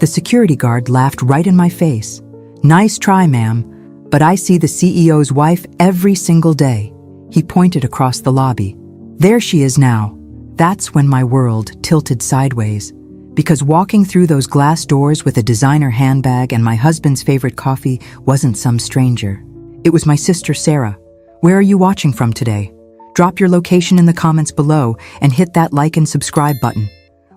The security guard laughed right in my face. "Nice try, ma'am, but I see the CEO's wife every single day." He pointed across the lobby. "There she is now." That's when my world tilted sideways, because walking through those glass doors with a designer handbag and my husband's favorite coffee wasn't some stranger. It was my sister Sarah. "Where are you watching from today? Drop your location in the comments below and hit that like and subscribe button."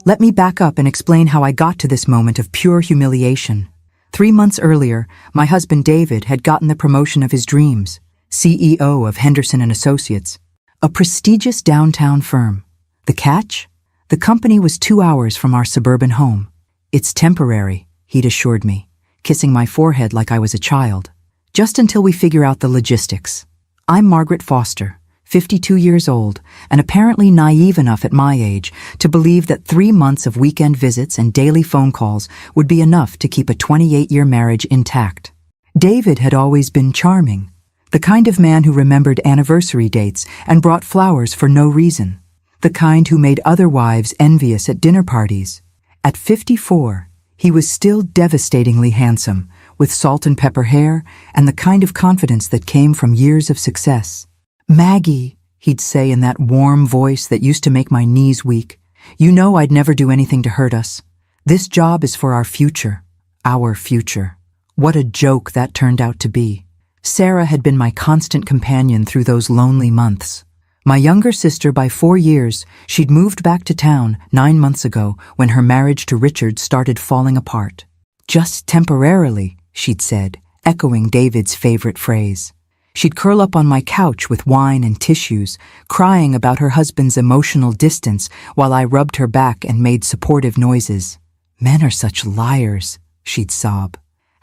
Let me back up and explain how I got to this moment of pure humiliation. 3 months earlier, my husband David had gotten the promotion of his dreams, CEO of Henderson & Associates, a prestigious downtown firm. The catch? The company was 2 hours from our suburban home. "It's temporary," he'd assured me, kissing my forehead like I was a child. "Just until we figure out the logistics." I'm Margaret Foster, 52 years old, and apparently naive enough at my age to believe that 3 months of weekend visits and daily phone calls would be enough to keep a 28-year marriage intact. David had always been charming, the kind of man who remembered anniversary dates and brought flowers for no reason, the kind who made other wives envious at dinner parties. At 54, he was still devastatingly handsome, with salt and pepper hair and the kind of confidence that came from years of success. "Maggie," he'd say in that warm voice that used to make my knees weak, "you know I'd never do anything to hurt us. This job is for our future." Our future. What a joke that turned out to be. Sarah had been my constant companion through those lonely months. My younger sister by 4 years, she'd moved back to town 9 months ago when her marriage to Richard started falling apart. "Just temporarily," she'd said, echoing David's favorite phrase. She'd curl up on my couch with wine and tissues, crying about her husband's emotional distance while I rubbed her back and made supportive noises. "Men are such liars," she'd sob.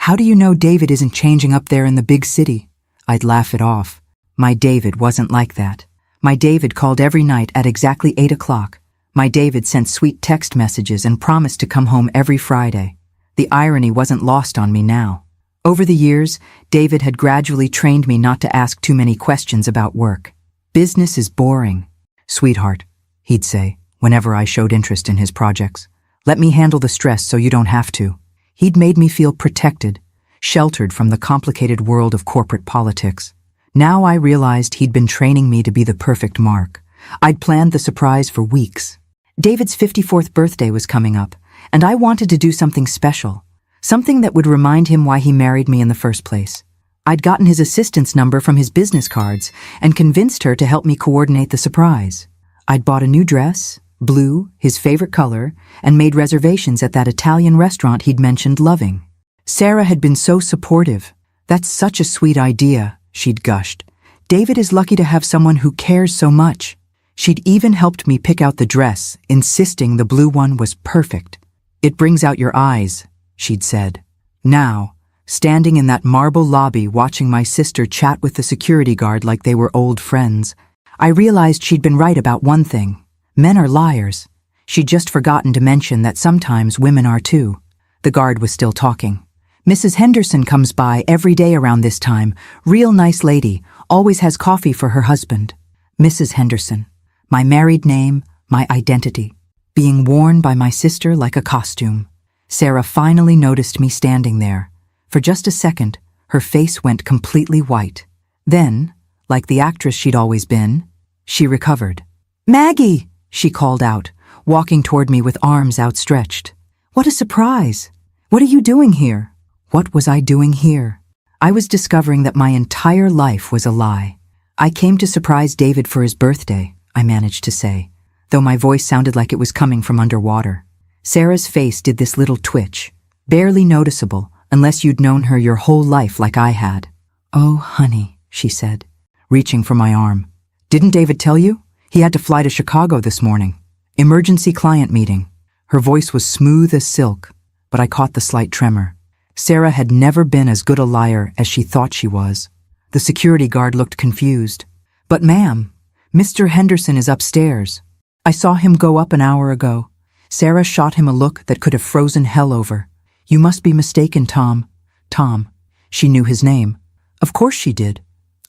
"How do you know David isn't changing up there in the big city?" I'd laugh it off. My David wasn't like that. My David called every night at exactly 8 o'clock. My David sent sweet text messages and promised to come home every Friday. The irony wasn't lost on me now. Over the years, David had gradually trained me not to ask too many questions about work. "Business is boring." "Sweetheart," he'd say, whenever I showed interest in his projects. "Let me handle the stress so you don't have to." He'd made me feel protected, sheltered from the complicated world of corporate politics. Now I realized he'd been training me to be the perfect Mark. I'd planned the surprise for weeks. David's 54th birthday was coming up, and I wanted to do something special. Something that would remind him why he married me in the first place. I'd gotten his assistant's number from his business cards and convinced her to help me coordinate the surprise. I'd bought a new dress, blue, his favorite color, and made reservations at that Italian restaurant he'd mentioned loving. Sarah had been so supportive. "That's such a sweet idea," she'd gushed. "David is lucky to have someone who cares so much." She'd even helped me pick out the dress, insisting the blue one was perfect. "It brings out your eyes," she'd said. Now, standing in that marble lobby watching my sister chat with the security guard like they were old friends, I realized she'd been right about one thing. Men are liars. She'd just forgotten to mention that sometimes women are too. The guard was still talking. "Mrs. Henderson comes by every day around this time. Real nice lady, always has coffee for her husband." Mrs. Henderson. My married name, my identity. Being worn by my sister like a costume. Sarah finally noticed me standing there. For just a second, her face went completely white. Then, like the actress she'd always been, she recovered. "Maggie!" she called out, walking toward me with arms outstretched. "What a surprise! What are you doing here?" What was I doing here? I was discovering that my entire life was a lie. "I came to surprise David for his birthday," I managed to say, though my voice sounded like it was coming from underwater. Sarah's face did this little twitch, barely noticeable unless you'd known her your whole life like I had. "Oh, honey," she said, reaching for my arm. "Didn't David tell you? He had to fly to Chicago this morning. Emergency client meeting." Her voice was smooth as silk, but I caught the slight tremor. Sarah had never been as good a liar as she thought she was. The security guard looked confused. "But ma'am, Mr. Henderson is upstairs. I saw him go up an hour ago." Sarah shot him a look that could have frozen hell over. "You must be mistaken, Tom." Tom. She knew his name. Of course she did.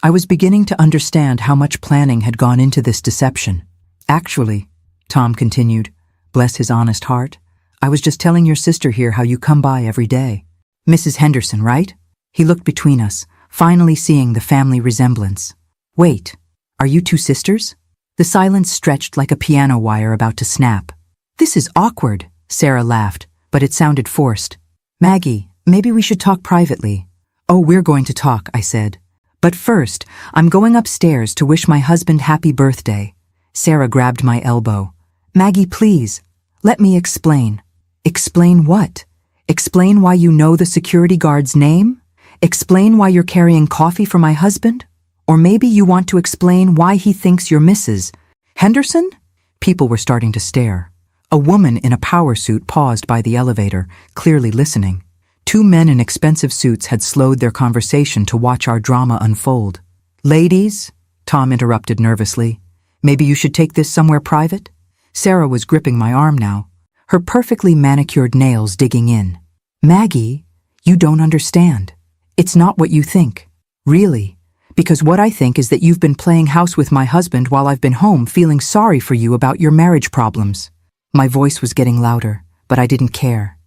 I was beginning to understand how much planning had gone into this deception. "Actually," Tom continued, bless his honest heart, I was just telling your sister here how you come by every day. Mrs. Henderson, right? He looked between us, finally seeing the family resemblance. Wait, are you two sisters? The silence stretched like a piano wire about to snap. This is awkward, Sarah laughed, but it sounded forced. Maggie, maybe we should talk privately. Oh, we're going to talk, I said. But first, I'm going upstairs to wish my husband happy birthday. Sarah grabbed my elbow. Maggie, please, let me explain. Explain what? Explain why you know the security guard's name? Explain why you're carrying coffee for my husband? Or maybe you want to explain why he thinks you're Mrs. Henderson? People were starting to stare. A woman in a power suit paused by the elevator, clearly listening. Two men in expensive suits had slowed their conversation to watch our drama unfold. Ladies, Tom interrupted nervously, maybe you should take this somewhere private? Sarah was gripping my arm now, her perfectly manicured nails digging in. Maggie, you don't understand. It's not what you think. Really. Because what I think is that you've been playing house with my husband while I've been home feeling sorry for you about your marriage problems. My voice was getting louder, but I didn't care.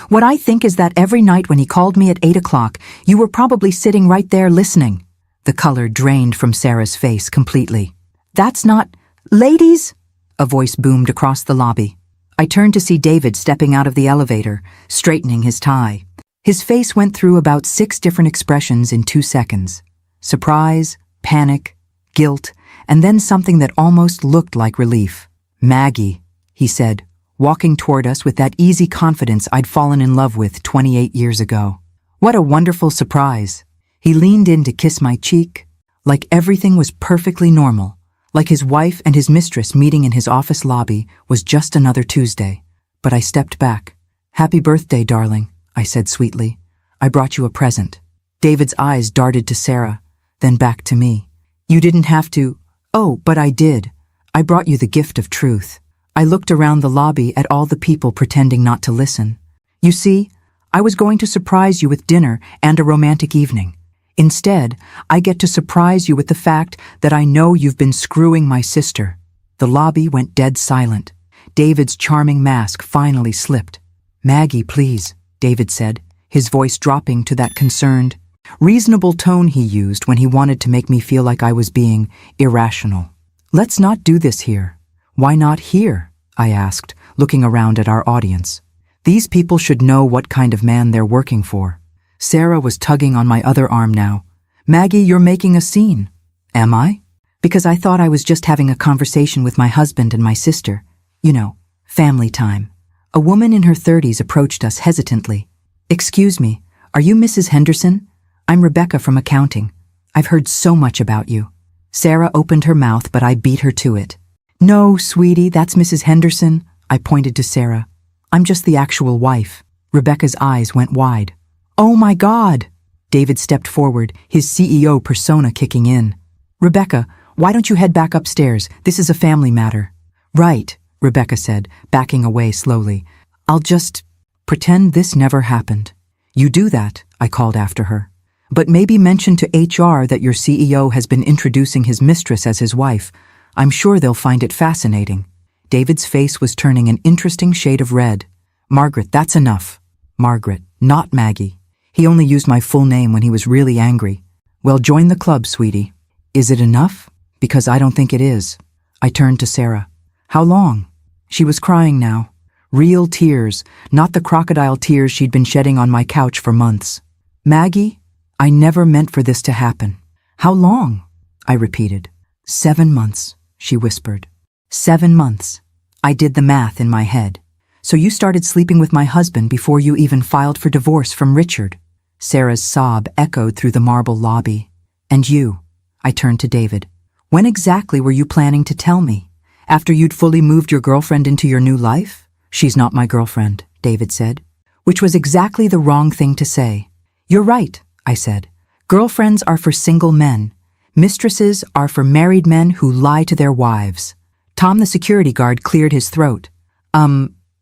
What I think is that every night when he called me at 8 o'clock, you were probably sitting right there listening. The color drained from Sarah's face completely. That's not... Ladies! A voice boomed across the lobby. I turned to see David stepping out of the elevator, straightening his tie. His face went through about 6 different expressions in 2 seconds. Surprise, panic, guilt, and then something that almost looked like relief. Maggie, he said, walking toward us with that easy confidence I'd fallen in love with 28 years ago. What a wonderful surprise. He leaned in to kiss my cheek, like everything was perfectly normal, like his wife and his mistress meeting in his office lobby was just another Tuesday. But I stepped back. Happy birthday, darling, I said sweetly. I brought you a present. David's eyes darted to Sarah, then back to me. You didn't have to. Oh, but I did. I brought you the gift of truth. I looked around the lobby at all the people pretending not to listen. You see, I was going to surprise you with dinner and a romantic evening. Instead, I get to surprise you with the fact that I know you've been screwing my sister. The lobby went dead silent. David's charming mask finally slipped. Maggie, please, David said, his voice dropping to that concerned, reasonable tone he used when he wanted to make me feel like I was being irrational. Let's not do this here. Why not here? I asked, looking around at our audience. These people should know what kind of man they're working for. Sarah was tugging on my other arm now. Maggie, you're making a scene. Am I? Because I thought I was just having a conversation with my husband and my sister. You know, family time. A woman in her 30s approached us hesitantly. Excuse me, are you Mrs. Henderson? I'm Rebecca from accounting. I've heard so much about you. Sarah opened her mouth, but I beat her to it. No, sweetie, that's Mrs. Henderson. I pointed to Sarah. I'm just the actual wife. Rebecca's eyes went wide. Oh my God! David stepped forward, his CEO persona kicking in. Rebecca, why don't you head back upstairs? This is a family matter. Right, Rebecca said, backing away slowly. I'll just pretend this never happened. You do that, I called after her. But maybe mention to HR that your CEO has been introducing his mistress as his wife. I'm sure they'll find it fascinating. David's face was turning an interesting shade of red. Margaret, that's enough. Margaret, not Maggie. He only used my full name when he was really angry. Well, join the club, sweetie. Is it enough? Because I don't think it is. I turned to Sarah. How long? She was crying now. Real tears, not the crocodile tears she'd been shedding on my couch for months. Maggie, I never meant for this to happen. How long? I repeated. 7 months, she whispered. 7 months. I did the math in my head. So you started sleeping with my husband before you even filed for divorce from Richard. Sarah's sob echoed through the marble lobby. And you? I turned to David. When exactly were you planning to tell me? After you'd fully moved your girlfriend into your new life? She's not my girlfriend, David said. Which was exactly the wrong thing to say. You're right, I said. Girlfriends are for single men. Mistresses are for married men who lie to their wives. Tom the security guard cleared his throat.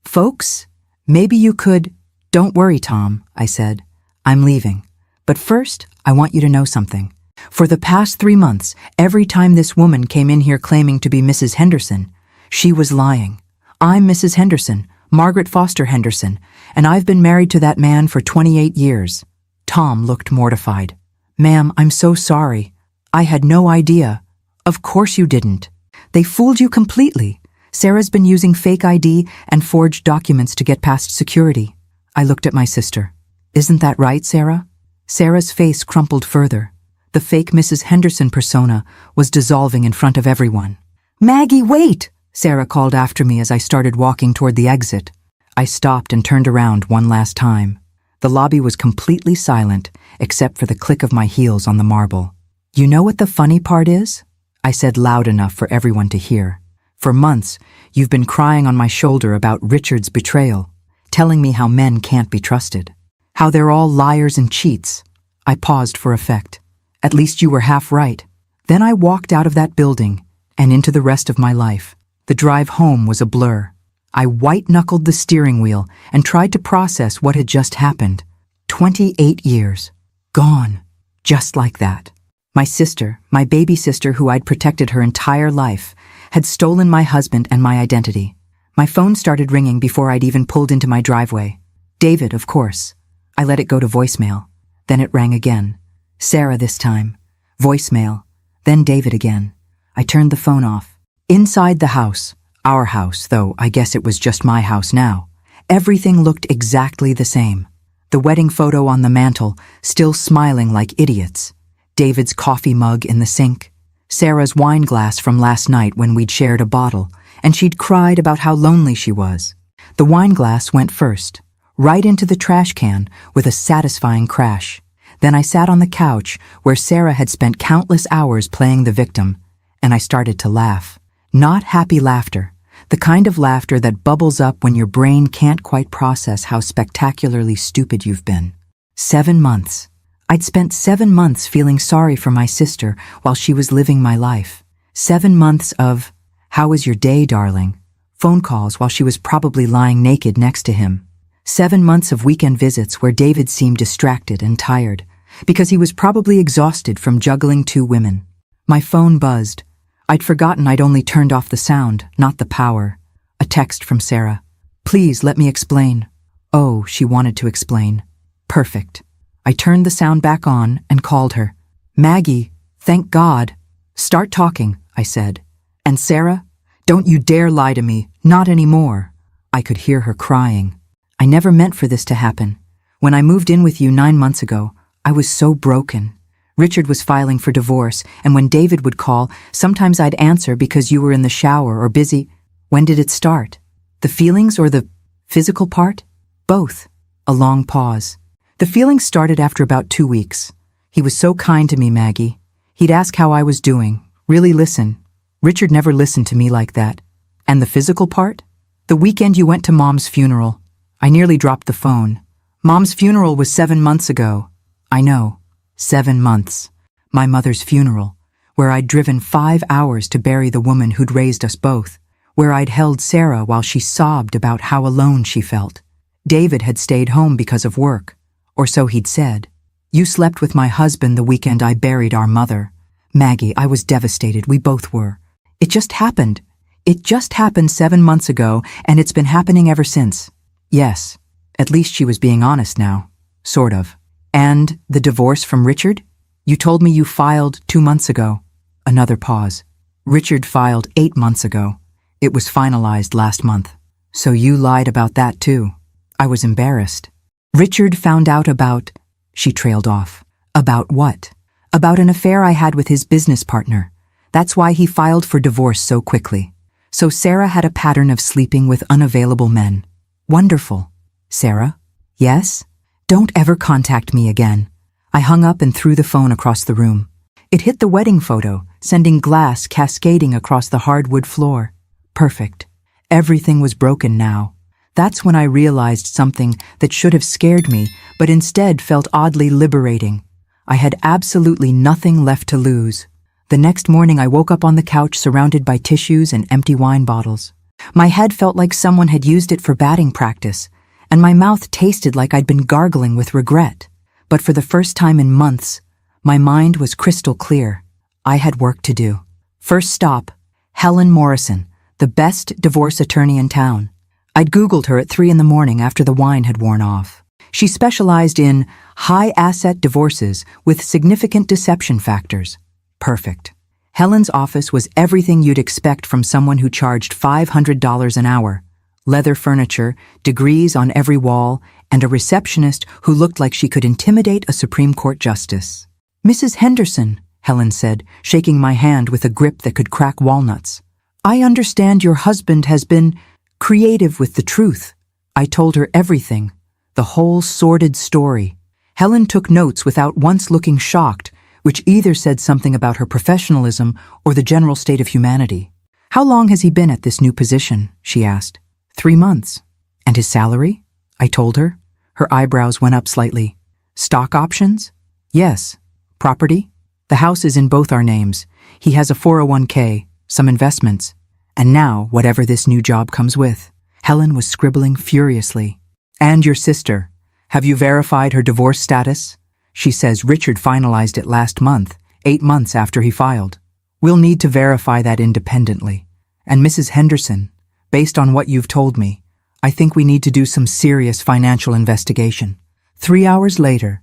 Folks? Maybe you could... Don't worry, Tom, I said. I'm leaving. But first, I want you to know something. For the past 3 months, every time this woman came in here claiming to be Mrs. Henderson, she was lying. I'm Mrs. Henderson. Margaret Foster Henderson, and I've been married to that man for 28 years. Tom looked mortified. Ma'am, I'm so sorry. I had no idea. Of course you didn't. They fooled you completely. Sarah's been using fake ID and forged documents to get past security. I looked at my sister. Isn't that right, Sarah? Sarah's face crumpled further. The fake Mrs. Henderson persona was dissolving in front of everyone. Maggie, wait! Sarah called after me as I started walking toward the exit. I stopped and turned around one last time. The lobby was completely silent, except for the click of my heels on the marble. You know what the funny part is? I said loud enough for everyone to hear. For months, you've been crying on my shoulder about Richard's betrayal, telling me how men can't be trusted, how they're all liars and cheats. I paused for effect. At least you were half right. Then I walked out of that building and into the rest of my life. The drive home was a blur. I white-knuckled the steering wheel and tried to process what had just happened. 28 years. Gone. Just like that. My sister, my baby sister who I'd protected her entire life, had stolen my husband and my identity. My phone started ringing before I'd even pulled into my driveway. David, of course. I let it go to voicemail. Then it rang again. Sarah this time. Voicemail. Then David again. I turned the phone off. Inside the house, our house, though I guess it was just my house now, everything looked exactly the same. The wedding photo on the mantel, still smiling like idiots. David's coffee mug in the sink. Sarah's wine glass from last night when we'd shared a bottle, and she'd cried about how lonely she was. The wine glass went first, right into the trash can with a satisfying crash. Then I sat on the couch where Sarah had spent countless hours playing the victim, and I started to laugh. Not happy laughter, the kind of laughter that bubbles up when your brain can't quite process how spectacularly stupid you've been. 7 months. I'd spent 7 months feeling sorry for my sister while she was living my life. 7 months of, "How was your day, darling?" phone calls while she was probably lying naked next to him. 7 months of weekend visits where David seemed distracted and tired, because he was probably exhausted from juggling 2 women. My phone buzzed. I'd forgotten I'd only turned off the sound, not the power. A text from Sarah. "Please let me explain." Oh, she wanted to explain. Perfect. I turned the sound back on and called her. "Maggie, thank God." "Start talking," I said. "And Sarah, don't you dare lie to me, not anymore." I could hear her crying. I never meant for this to happen. When I moved in with you 9 months ago, I was so broken. Richard was filing for divorce, and when David would call, sometimes I'd answer because you were in the shower or busy. When did it start? The feelings or the physical part? Both. A long pause. The feelings started after about 2 weeks. He was so kind to me, Maggie. He'd ask how I was doing, really listen. Richard never listened to me like that. And the physical part? The weekend you went to Mom's funeral. I nearly dropped the phone. Mom's funeral was 7 months ago. I know. 7 months. My mother's funeral, where I'd driven 5 hours to bury the woman who'd raised us both, where I'd held Sarah while she sobbed about how alone she felt. David had stayed home because of work, or so he'd said. You slept with my husband the weekend I buried our mother. Maggie, I was devastated, we both were. It just happened. It just happened 7 months ago, and it's been happening ever since. Yes, at least she was being honest now. Sort of. And the divorce from Richard? You told me you filed 2 months ago. Another pause. Richard filed 8 months ago. It was finalized last month. So you lied about that too. I was embarrassed. Richard found out about... She trailed off. About what? About an affair I had with his business partner. That's why he filed for divorce so quickly. So Sarah had a pattern of sleeping with unavailable men. Wonderful. Sarah? Yes? Don't ever contact me again. I hung up and threw the phone across the room. It hit the wedding photo, sending glass cascading across the hardwood floor. Perfect. Everything was broken now. That's when I realized something that should have scared me, but instead felt oddly liberating. I had absolutely nothing left to lose. The next morning I woke up on the couch surrounded by tissues and empty wine bottles. My head felt like someone had used it for batting practice, and my mouth tasted like I'd been gargling with regret. But for the first time in months, my mind was crystal clear. I had work to do. First stop, Helen Morrison, the best divorce attorney in town. I'd Googled her at 3 in the morning after the wine had worn off. She specialized in high-asset divorces with significant deception factors. Perfect. Helen's office was everything you'd expect from someone who charged $500 an hour. Leather furniture, degrees on every wall, and a receptionist who looked like she could intimidate a Supreme Court justice. "Mrs. Henderson," Helen said, shaking my hand with a grip that could crack walnuts. "I understand your husband has been creative with the truth." I told her everything, the whole sordid story. Helen took notes without once looking shocked, which either said something about her professionalism or the general state of humanity. "How long has he been at this new position?" she asked. 3 months. "And his salary?" I told her. Her eyebrows went up slightly. "Stock options?" "Yes." "Property?" "The house is in both our names. He has a 401k, some investments. And now, whatever this new job comes with." Helen was scribbling furiously. "And your sister. Have you verified her divorce status? She says Richard finalized it last month, 8 months after he filed. We'll need to verify that independently. And Mrs. Henderson, based on what you've told me, I think we need to do some serious financial investigation." 3 hours later,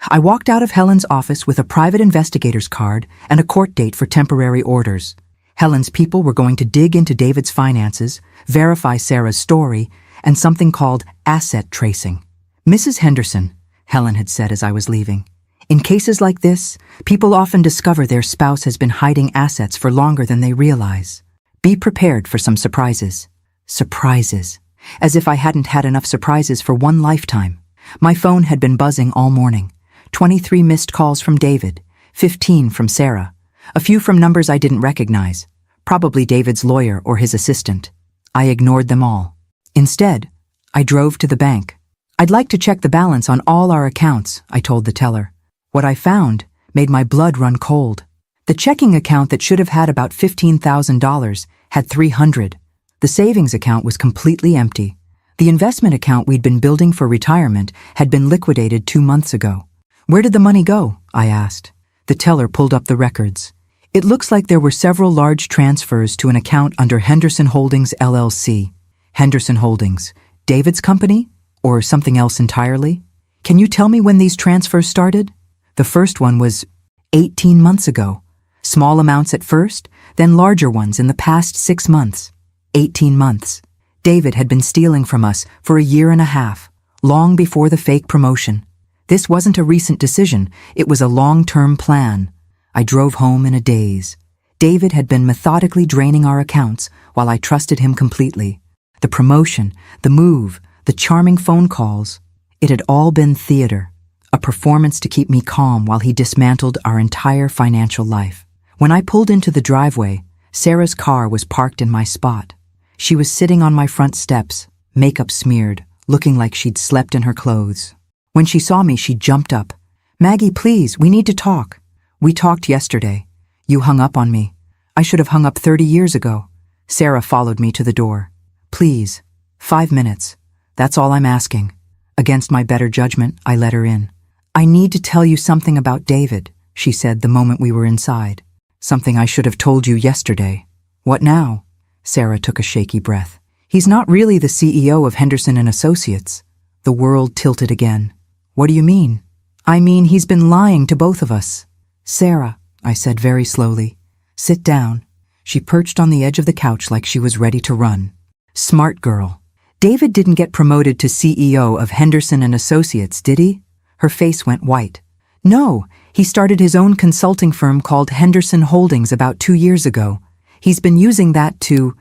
I walked out of Helen's office with a private investigator's card and a court date for temporary orders. Helen's people were going to dig into David's finances, verify Sarah's story, and something called asset tracing. "Mrs. Henderson," Helen had said as I was leaving, "in cases like this, people often discover their spouse has been hiding assets for longer than they realize. Be prepared for some surprises." Surprises. As if I hadn't had enough surprises for one lifetime. My phone had been buzzing all morning. 23 missed calls from David, 15 from Sarah, a few from numbers I didn't recognize, probably David's lawyer or his assistant. I ignored them all. Instead, I drove to the bank. "I'd like to check the balance on all our accounts," I told the teller. What I found made my blood run cold. The checking account that should have had about $15,000 had $300. The savings account was completely empty. The investment account we'd been building for retirement had been liquidated 2 months ago. "Where did the money go?" I asked. The teller pulled up the records. It looks like there were several large transfers to an account under Henderson Holdings LLC. Henderson Holdings, David's company? Or something else entirely? "Can you tell me when these transfers started?" The first one was 18 months ago. Small amounts at first, then larger ones in the past 6 months. 18 months. David had been stealing from us for a year and a half, long before the fake promotion. This wasn't a recent decision, it was a long-term plan. I drove home in a daze. David had been methodically draining our accounts while I trusted him completely. The promotion, the move, the charming phone calls. It had all been theater, a performance to keep me calm while he dismantled our entire financial life. When I pulled into the driveway, Sarah's car was parked in my spot. She was sitting on my front steps, makeup smeared, looking like she'd slept in her clothes. When she saw me, she jumped up. "Maggie, please, we need to talk." "We talked yesterday. You hung up on me. I should have hung up 30 years ago." Sarah followed me to the door. "Please, 5 minutes. That's all I'm asking." Against my better judgment, I let her in. "I need to tell you something about David," she said the moment we were inside. "Something I should have told you yesterday." "What now?" Sarah took a shaky breath. "He's not really the CEO of Henderson and Associates." The world tilted again. "What do you mean?" "I mean he's been lying to both of us." "Sarah," I said very slowly, "sit down." She perched on the edge of the couch like she was ready to run. Smart girl. "David didn't get promoted to CEO of Henderson and Associates, did he?" Her face went white. "No, he started his own consulting firm called Henderson Holdings about 2 years ago. He's been using that to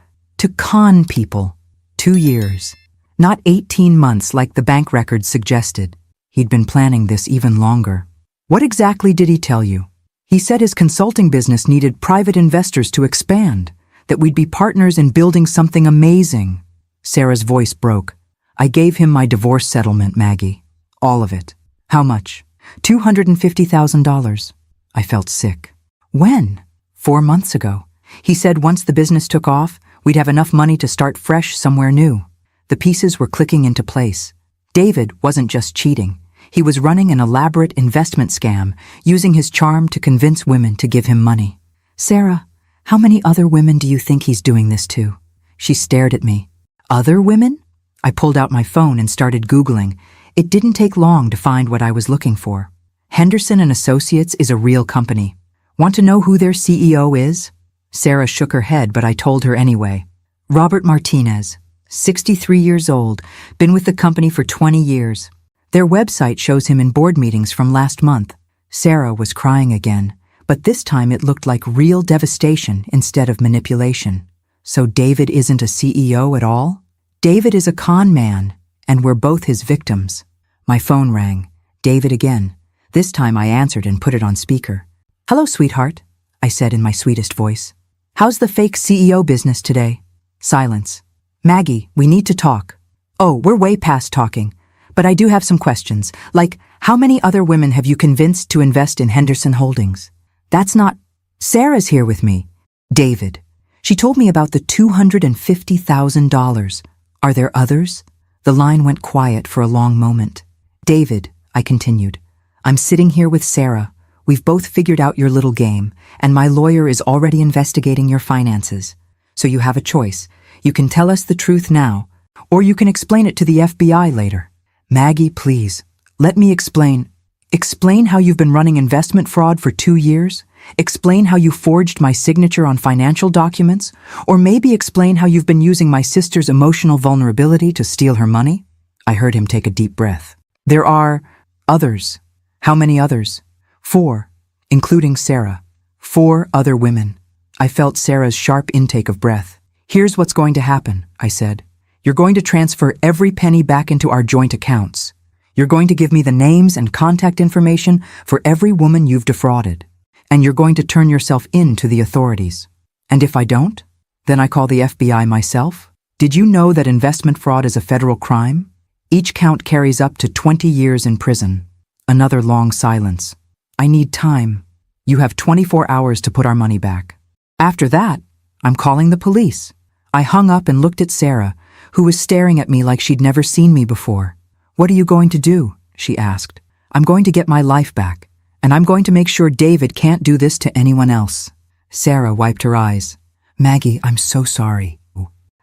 con people. 2 years. Not 18 months like the bank records suggested. He'd been planning this even longer." "What exactly did he tell you?" "He said his consulting business needed private investors to expand, that we'd be partners in building something amazing." Sarah's voice broke. "I gave him my divorce settlement, Maggie. All of it." "How much?" $250,000. I felt sick. "When?" 4 months ago. He said once the business took off, we'd have enough money to start fresh somewhere new. The pieces were clicking into place. David wasn't just cheating. He was running an elaborate investment scam, using his charm to convince women to give him money. "Sarah, how many other women do you think he's doing this to?" She stared at me. "Other women?" I pulled out my phone and started Googling. It didn't take long to find what I was looking for. Henderson and Associates is a real company. Want to know who their CEO is? Sarah shook her head, but I told her anyway. Robert Martinez, 63 years old, been with the company for 20 years. Their website shows him in board meetings from last month. Sarah was crying again, but this time it looked like real devastation instead of manipulation. So David isn't a CEO at all? David is a con man, and we're both his victims. My phone rang. David again. This time I answered and put it on speaker. "Hello, sweetheart," I said in my sweetest voice. "How's the fake CEO business today?" Silence. "Maggie, we need to talk." "Oh, we're way past talking. But I do have some questions, like how many other women have you convinced to invest in Henderson Holdings?" "That's not—" "Sarah's here with me." "David. She told me about the $250,000. Are there others?" The line went quiet for a long moment. "David," I continued, "I'm sitting here with Sarah. We've both figured out your little game, and my lawyer is already investigating your finances. So you have a choice. You can tell us the truth now, or you can explain it to the FBI later." "Maggie, please, let me explain. Explain how you've been running investment fraud for 2 years? Explain how you forged my signature on financial documents? Or maybe explain how you've been using my sister's emotional vulnerability to steal her money?" I heard him take a deep breath. "There are others." "How many others?" 4, including Sarah. 4 other women. I felt Sarah's sharp intake of breath. "Here's what's going to happen," I said. "You're going to transfer every penny back into our joint accounts. You're going to give me the names and contact information for every woman you've defrauded. And you're going to turn yourself in to the authorities. And if I don't, then I call the FBI myself. Did you know that investment fraud is a federal crime? Each count carries up to 20 years in prison." Another long silence. "I need time. You have 24 hours to put our money back. After that, I'm calling the police." I hung up and looked at Sarah, who was staring at me like she'd never seen me before. "What are you going to do?" she asked. "I'm going to get my life back. And I'm going to make sure David can't do this to anyone else." Sarah wiped her eyes. "Maggie, I'm so sorry."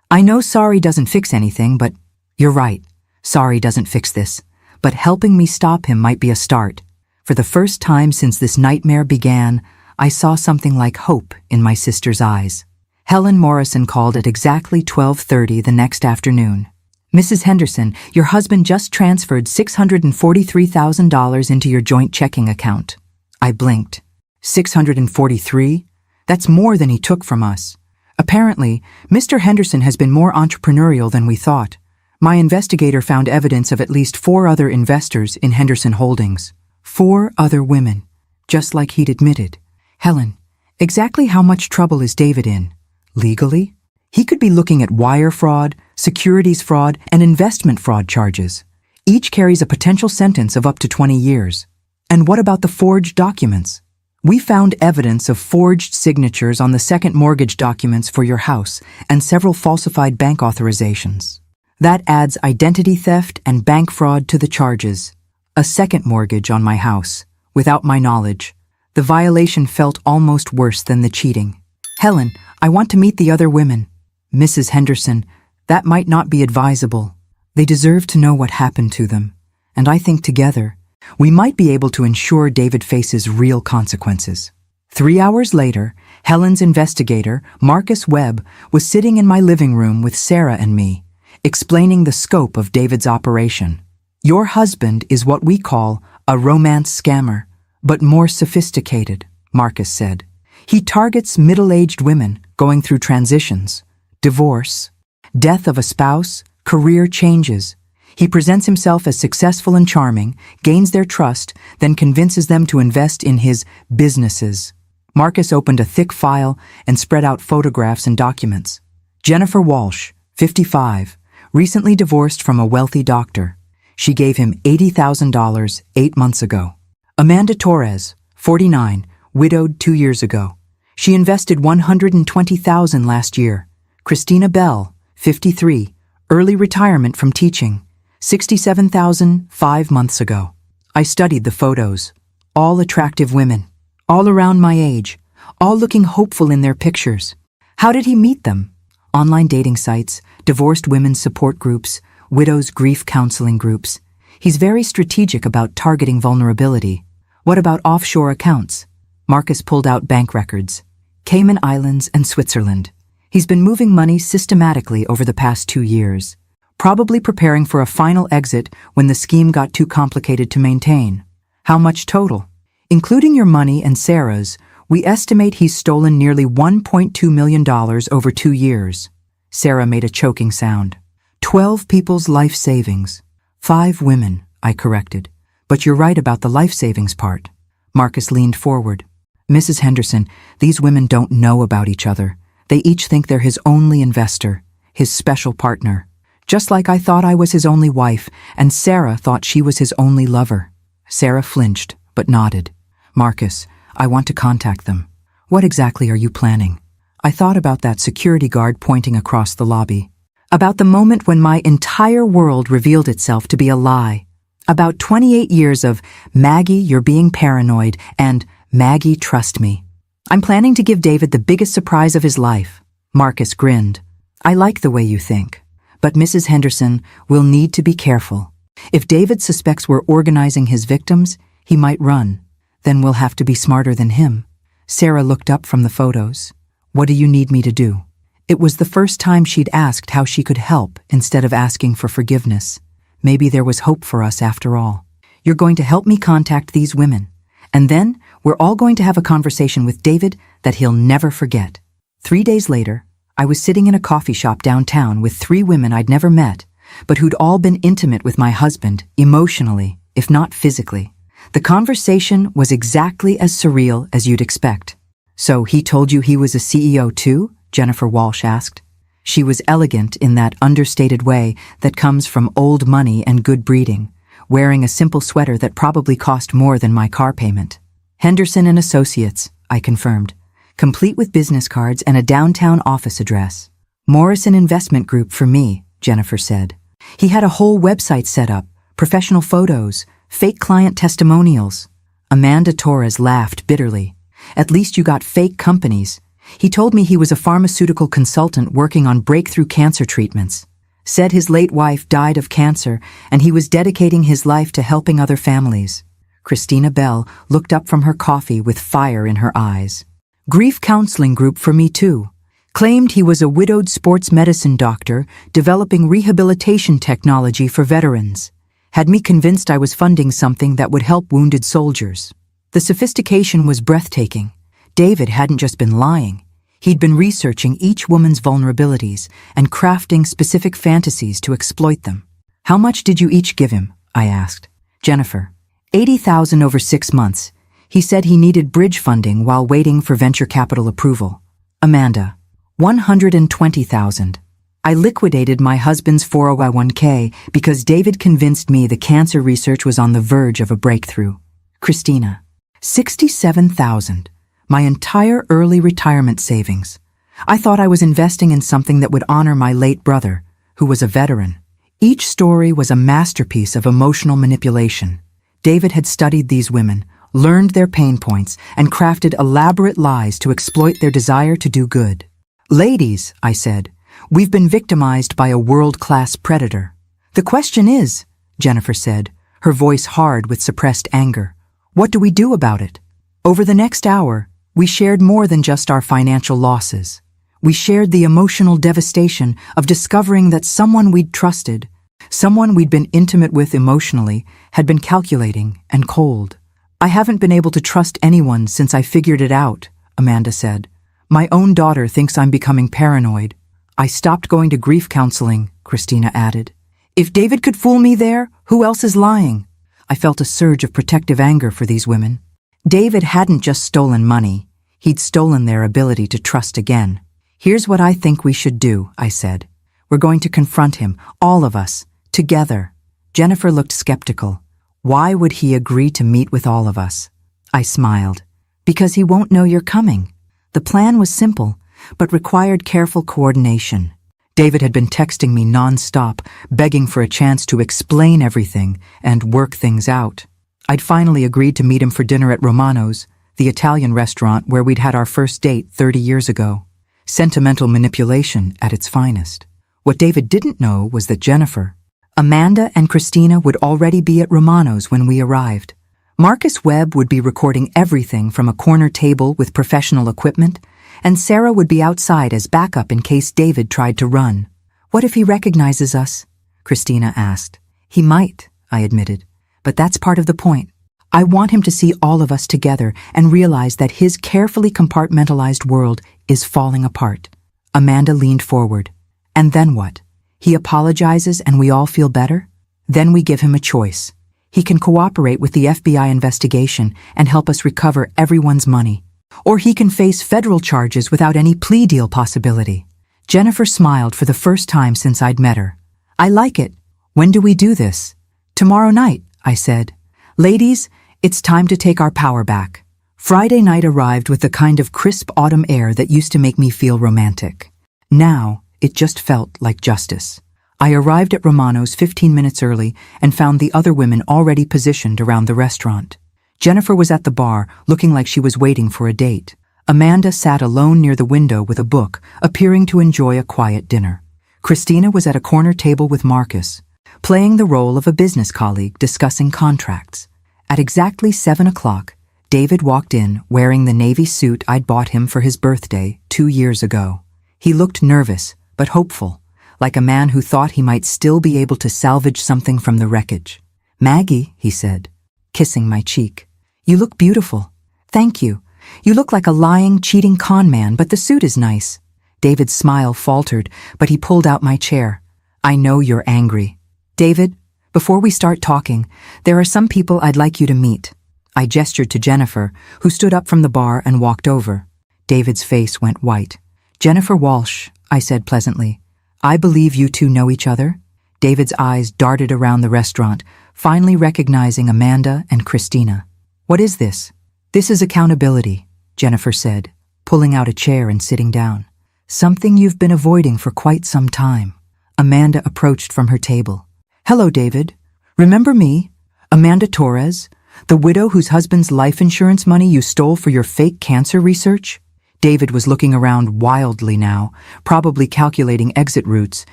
"I know sorry doesn't fix anything, but—" "You're right. Sorry doesn't fix this. But helping me stop him might be a start." For the first time since this nightmare began, I saw something like hope in my sister's eyes. Helen Morrison called at exactly 12:30 the next afternoon. "Mrs. Henderson, your husband just transferred $643,000 into your joint checking account." I blinked. 643? That's more than he took from us. Apparently, Mr. Henderson has been more entrepreneurial than we thought. My investigator found evidence of at least 4 other investors in Henderson Holdings. 4 other women, just like he'd admitted. "Helen, exactly how much trouble is David in? Legally? He could be looking at wire fraud, securities fraud, and investment fraud charges. Each carries a potential sentence of up to 20 years. And what about the forged documents? We found evidence of forged signatures on the second mortgage documents for your house and several falsified bank authorizations. That adds identity theft and bank fraud to the charges. A second mortgage on my house, without my knowledge. The violation felt almost worse than the cheating. Helen, I want to meet the other women. Mrs. Henderson, that might not be advisable. They deserve to know what happened to them. And I think together, we might be able to ensure David faces real consequences." 3 hours later, Helen's investigator, Marcus Webb, was sitting in my living room with Sarah and me, explaining the scope of David's operation. "Your husband is what we call a romance scammer, but more sophisticated," Marcus said. "He targets middle-aged women going through transitions, divorce, death of a spouse, career changes. He presents himself as successful and charming, gains their trust, then convinces them to invest in his businesses." Marcus opened a thick file and spread out photographs and documents. Jennifer Walsh, 55, recently divorced from a wealthy doctor. She gave him $80,000 8 months ago. Amanda Torres, 49, widowed 2 years ago. She invested $120,000 last year. Christina Bell, 53, early retirement from teaching. $67,000 5 months ago. I studied the photos. All attractive women. All around my age. All looking hopeful in their pictures. How did he meet them? Online dating sites, divorced women's support groups. widows' grief counseling groups. He's very strategic about targeting vulnerability. What about offshore accounts? Marcus pulled out bank records. Cayman Islands and Switzerland. He's been moving money systematically over the past 2 years, probably preparing for a final exit when the scheme got too complicated to maintain. How much total? Including your money and Sarah's, we estimate he's stolen nearly $1.2 million over 2 years. Sarah made a choking sound. 12 people's life savings. 5 women, I corrected. But you're right about the life savings part. Marcus leaned forward. Mrs. Henderson, these women don't know about each other. They each think they're his only investor, his special partner. Just like I thought I was his only wife, and Sarah thought she was his only lover. Sarah flinched, but nodded. Marcus, I want to contact them. What exactly are you planning? I thought about that security guard pointing across the lobby. About the moment when my entire world revealed itself to be a lie. About 28 years of, Maggie, you're being paranoid, and Maggie, trust me. I'm planning to give David the biggest surprise of his life. Marcus grinned. I like the way you think. But Mrs. Henderson will need to be careful. If David suspects we're organizing his victims, he might run. Then we'll have to be smarter than him. Sarah looked up from the photos. What do you need me to do? It was the first time she'd asked how she could help instead of asking for forgiveness. Maybe there was hope for us after all. You're going to help me contact these women. And then we're all going to have a conversation with David that he'll never forget. 3 days later, I was sitting in a coffee shop downtown with 3 women I'd never met, but who'd all been intimate with my husband, emotionally, if not physically. The conversation was exactly as surreal as you'd expect. So he told you he was a CEO too? Jennifer Walsh asked. She was elegant in that understated way that comes from old money and good breeding, wearing a simple sweater that probably cost more than my car payment. Henderson and Associates, I confirmed, complete with business cards and a downtown office address. Morrison Investment Group for me, Jennifer said. He had a whole website set up, professional photos, fake client testimonials. Amanda Torres laughed bitterly. At least you got fake companies. He told me he was a pharmaceutical consultant working on breakthrough cancer treatments. Said his late wife died of cancer and he was dedicating his life to helping other families. Christina Bell looked up from her coffee with fire in her eyes. Grief counseling group for me too. Claimed he was a widowed sports medicine doctor developing rehabilitation technology for veterans. Had me convinced I was funding something that would help wounded soldiers. The sophistication was breathtaking. David hadn't just been lying. He'd been researching each woman's vulnerabilities and crafting specific fantasies to exploit them. How much did you each give him? I asked. Jennifer. $80,000 over 6 months. He said he needed bridge funding while waiting for venture capital approval. Amanda. $120,000. I liquidated my husband's 401k because David convinced me the cancer research was on the verge of a breakthrough. Christina. $67,000. My entire early retirement savings. I thought I was investing in something that would honor my late brother, who was a veteran. Each story was a masterpiece of emotional manipulation. David had studied these women, learned their pain points, and crafted elaborate lies to exploit their desire to do good. Ladies, I said, we've been victimized by a world-class predator. The question is, Jennifer said, her voice hard with suppressed anger, what do we do about it? Over the next hour, we shared more than just our financial losses. We shared the emotional devastation of discovering that someone we'd trusted, someone we'd been intimate with emotionally, had been calculating and cold. I haven't been able to trust anyone since I figured it out, Amanda said. My own daughter thinks I'm becoming paranoid. I stopped going to grief counseling, Christina added. If David could fool me there, who else is lying? I felt a surge of protective anger for these women. David hadn't just stolen money. He'd stolen their ability to trust again. Here's what I think we should do, I said. We're going to confront him, all of us, together. Jennifer looked skeptical. Why would he agree to meet with all of us? I smiled. Because he won't know you're coming. The plan was simple, but required careful coordination. David had been texting me non-stop, begging for a chance to explain everything and work things out. I'd finally agreed to meet him for dinner at Romano's, the Italian restaurant where we'd had our first date 30 years ago. Sentimental manipulation at its finest. What David didn't know was that Jennifer, Amanda and Christina would already be at Romano's when we arrived. Marcus Webb would be recording everything from a corner table with professional equipment, and Sarah would be outside as backup in case David tried to run. "What if he recognizes us?" Christina asked. "He might," I admitted, "but that's part of the point. I want him to see all of us together and realize that his carefully compartmentalized world is falling apart." Amanda leaned forward. "And then what? He apologizes and we all feel better? Then we give him a choice. He can cooperate with the FBI investigation and help us recover everyone's money. Or he can face federal charges without any plea deal possibility." Jennifer smiled for the first time since I'd met her. "I like it. When do we do this?" "Tomorrow night," I said. "Ladies, it's time to take our power back." Friday night arrived with the kind of crisp autumn air that used to make me feel romantic. Now, it just felt like justice. I arrived at Romano's 15 minutes early and found the other women already positioned around the restaurant. Jennifer was at the bar, looking like she was waiting for a date. Amanda sat alone near the window with a book, appearing to enjoy a quiet dinner. Christina was at a corner table with Marcus, playing the role of a business colleague discussing contracts. At exactly 7 o'clock, David walked in wearing the navy suit I'd bought him for his birthday 2 years ago. He looked nervous, but hopeful, like a man who thought he might still be able to salvage something from the wreckage. "Maggie," he said, kissing my cheek, "you look beautiful." "Thank you. You look like a lying, cheating con man, but the suit is nice." David's smile faltered, but he pulled out my chair. "I know you're angry. David, before we start talking, there are some people I'd like you to meet." I gestured to Jennifer, who stood up from the bar and walked over. David's face went white. "Jennifer Walsh," I said pleasantly. "I believe you two know each other?" David's eyes darted around the restaurant, finally recognizing Amanda and Christina. "What is this?" "This is accountability," Jennifer said, pulling out a chair and sitting down. "Something you've been avoiding for quite some time." Amanda approached from her table. "Hello, David. Remember me? Amanda Torres, the widow whose husband's life insurance money you stole for your fake cancer research?" David was looking around wildly now, probably calculating exit routes,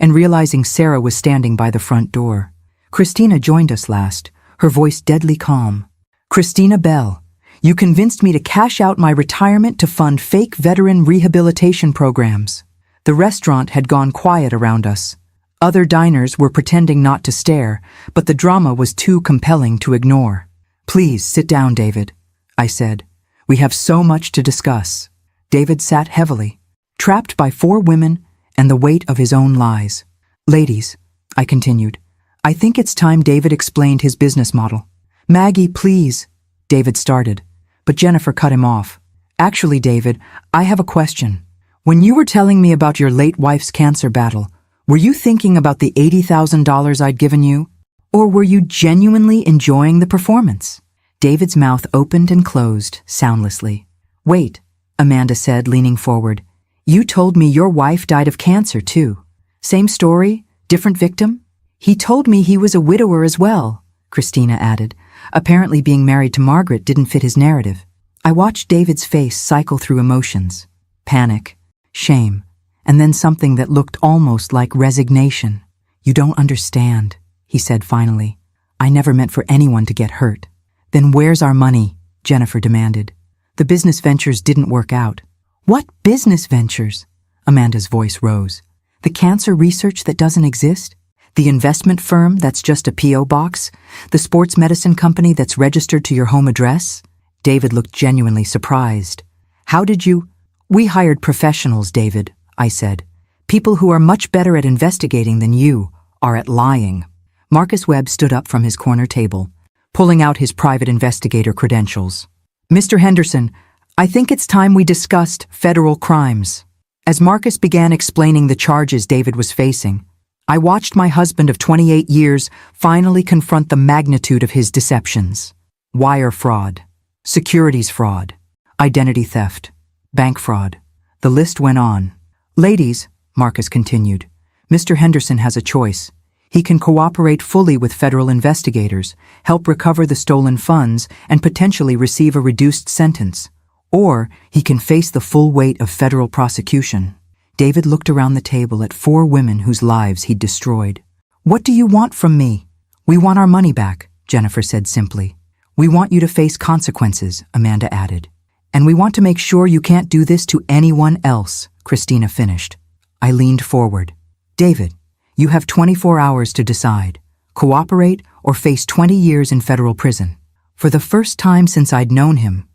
and realizing Sarah was standing by the front door. Christina joined us last, her voice deadly calm. "Christina Bell, you convinced me to cash out my retirement to fund fake veteran rehabilitation programs." The restaurant had gone quiet around us. Other diners were pretending not to stare, but the drama was too compelling to ignore. "Please sit down, David," I said. "We have so much to discuss." David sat heavily, trapped by 4 women and the weight of his own lies. "Ladies," I continued, "I think it's time David explained his business model." "Maggie, please," David started, but Jennifer cut him off. "Actually, David, I have a question. When you were telling me about your late wife's cancer battle, were you thinking about the $80,000 I'd given you? Or were you genuinely enjoying the performance?" David's mouth opened and closed soundlessly. "Wait," Amanda said, leaning forward. "You told me your wife died of cancer, too. Same story? Different victim?" "He told me he was a widower as well," Christina added. Apparently being married to Margaret didn't fit his narrative. I watched David's face cycle through emotions. Panic, shame, and then something that looked almost like resignation. "You don't understand," he said finally. "I never meant for anyone to get hurt." "Then where's our money?" Jennifer demanded. "The business ventures didn't work out." "What business ventures?" Amanda's voice rose. "The cancer research that doesn't exist? The investment firm that's just a P.O. box? The sports medicine company that's registered to your home address?" David looked genuinely surprised. "How did you—" "We hired professionals, David," I said. "People who are much better at investigating than you are at lying." Marcus Webb stood up from his corner table, pulling out his private investigator credentials. "Mr. Henderson, I think it's time we discussed federal crimes." As Marcus began explaining the charges David was facing, I watched my husband of 28 years finally confront the magnitude of his deceptions. Wire fraud, securities fraud, identity theft, bank fraud. The list went on. "Ladies," Marcus continued, "Mr. Henderson has a choice. He can cooperate fully with federal investigators, help recover the stolen funds, and potentially receive a reduced sentence. Or he can face the full weight of federal prosecution." David looked around the table at 4 women whose lives he'd destroyed. "What do you want from me?" "We want our money back," Jennifer said simply. "We want you to face consequences," Amanda added. "And we want to make sure you can't do this to anyone else," Christina finished. I leaned forward. "David, you have 24 hours to decide. Cooperate or face 20 years in federal prison." For the first time since I'd known him,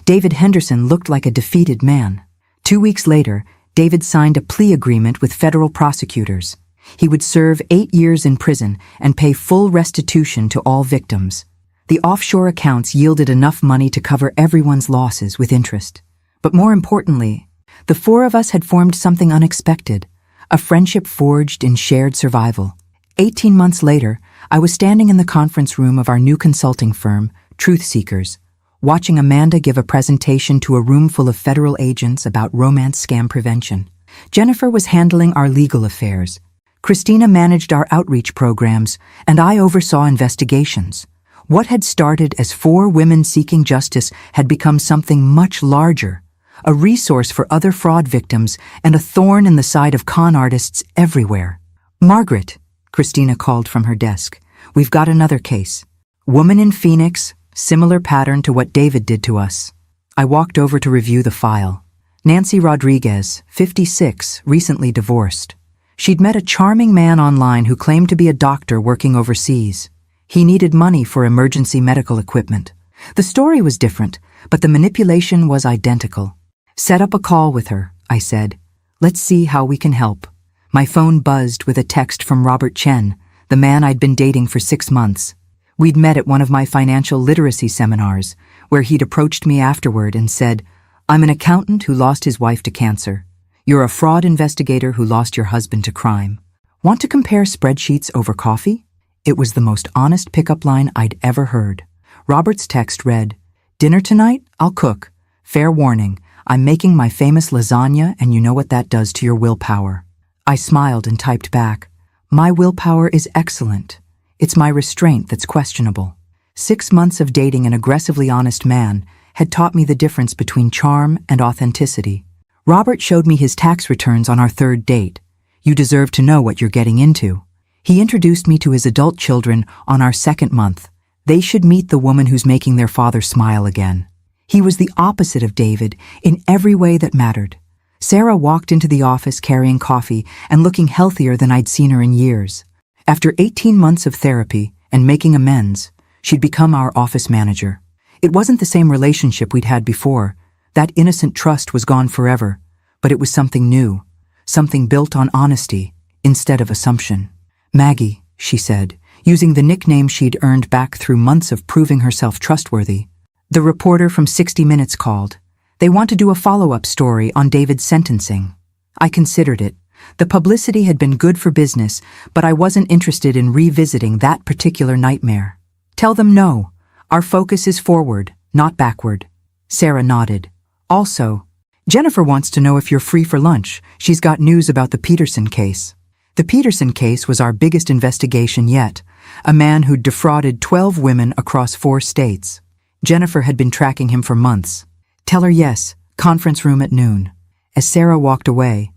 David Henderson looked like a defeated man. 2 weeks later, David signed a plea agreement with federal prosecutors. He would serve 8 years in prison and pay full restitution to all victims. The offshore accounts yielded enough money to cover everyone's losses with interest. But more importantly, the four of us had formed something unexpected, a friendship forged in shared survival. 18 months later, I was standing in the conference room of our new consulting firm, Truth Seekers, watching Amanda give a presentation to a room full of federal agents about romance scam prevention. Jennifer was handling our legal affairs. Christina managed our outreach programs, and I oversaw investigations. What had started as 4 women seeking justice had become something much larger, a resource for other fraud victims and a thorn in the side of con artists everywhere. "Margaret," Christina called from her desk, "we've got another case. Woman in Phoenix, similar pattern to what David did to us." I walked over to review the file. Nancy Rodriguez, 56, recently divorced. She'd met a charming man online who claimed to be a doctor working overseas. He needed money for emergency medical equipment. The story was different, but the manipulation was identical. "Set up a call with her," I said. "Let's see how we can help." My phone buzzed with a text from Robert Chen, the man I'd been dating for 6 months. We'd met at one of my financial literacy seminars, where he'd approached me afterward and said, "I'm an accountant who lost his wife to cancer. You're a fraud investigator who lost your husband to crime. Want to compare spreadsheets over coffee?" It was the most honest pickup line I'd ever heard. Robert's text read, "Dinner tonight? I'll cook. Fair warning, I'm making my famous lasagna and you know what that does to your willpower." I smiled and typed back, "My willpower is excellent. It's my restraint that's questionable." 6 months of dating an aggressively honest man had taught me the difference between charm and authenticity. Robert showed me his tax returns on our 3rd date. "You deserve to know what you're getting into." He introduced me to his adult children on our 2nd month. They should meet the woman who's making their father smile again. He was the opposite of David in every way that mattered. Sarah walked into the office carrying coffee and looking healthier than I'd seen her in years. After 18 months of therapy and making amends, she'd become our office manager. It wasn't the same relationship we'd had before. That innocent trust was gone forever, but it was something new, something built on honesty instead of assumption. "Maggie," she said, using the nickname she'd earned back through months of proving herself trustworthy. "The reporter from 60 Minutes called. They want to do a follow-up story on David's sentencing." I considered it. The publicity had been good for business, but I wasn't interested in revisiting that particular nightmare. "Tell them no. Our focus is forward, not backward." Sarah nodded. "Also, Jennifer wants to know if you're free for lunch. She's got news about the Peterson case." The Peterson case was our biggest investigation yet, a man who'd defrauded 12 women across 4 states. Jennifer had been tracking him for months. "Tell her yes, conference room at noon." As Sarah walked away,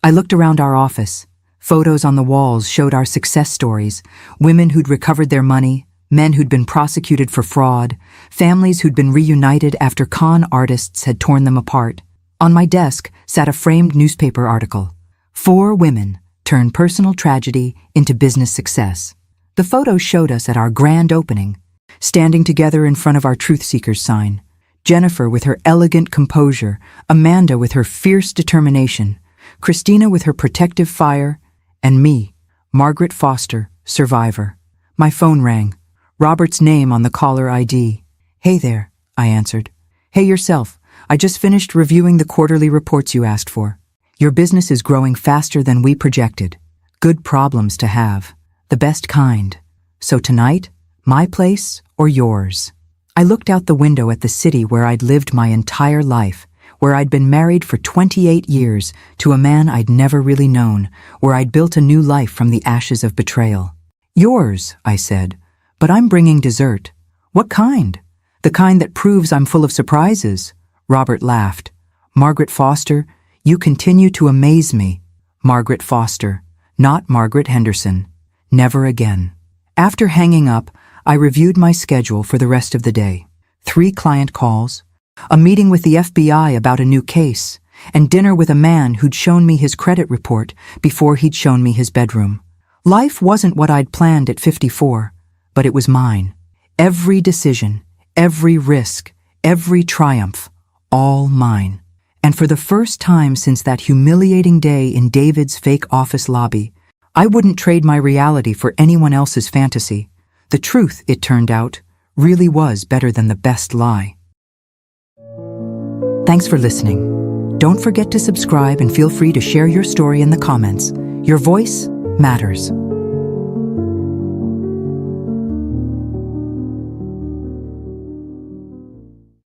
I looked around our office. Photos on the walls showed our success stories, women who'd recovered their money, men who'd been prosecuted for fraud, families who'd been reunited after con artists had torn them apart. On my desk sat a framed newspaper article. 4 women turn personal tragedy into business success. The photos showed us at our grand opening, standing together in front of our Truth Seekers sign. Jennifer with her elegant composure, Amanda with her fierce determination, Christina with her protective fire, and me, Margaret Foster, survivor. My phone rang. Robert's name on the caller ID. "Hey there," I answered. "Hey yourself. I just finished reviewing the quarterly reports you asked for. Your business is growing faster than we projected. Good problems to have. The best kind. So tonight, my place or yours?" I looked out the window at the city where I'd lived my entire life, where I'd been married for 28 years to a man I'd never really known, where I'd built a new life from the ashes of betrayal. "Yours," I said, "but I'm bringing dessert." "What kind?" "The kind that proves I'm full of surprises." Robert laughed. "Margaret Foster, you continue to amaze me." Margaret Foster, not Margaret Henderson. Never again. After hanging up, I reviewed my schedule for the rest of the day. 3 client calls, a meeting with the FBI about a new case, and dinner with a man who'd shown me his credit report before he'd shown me his bedroom. Life wasn't what I'd planned at 54, but it was mine. Every decision, every risk, every triumph, all mine. And for the first time since that humiliating day in David's fake office lobby, I wouldn't trade my reality for anyone else's fantasy. The truth, it turned out, really was better than the best lie. Thanks for listening. Don't forget to subscribe and feel free to share your story in the comments. Your voice matters.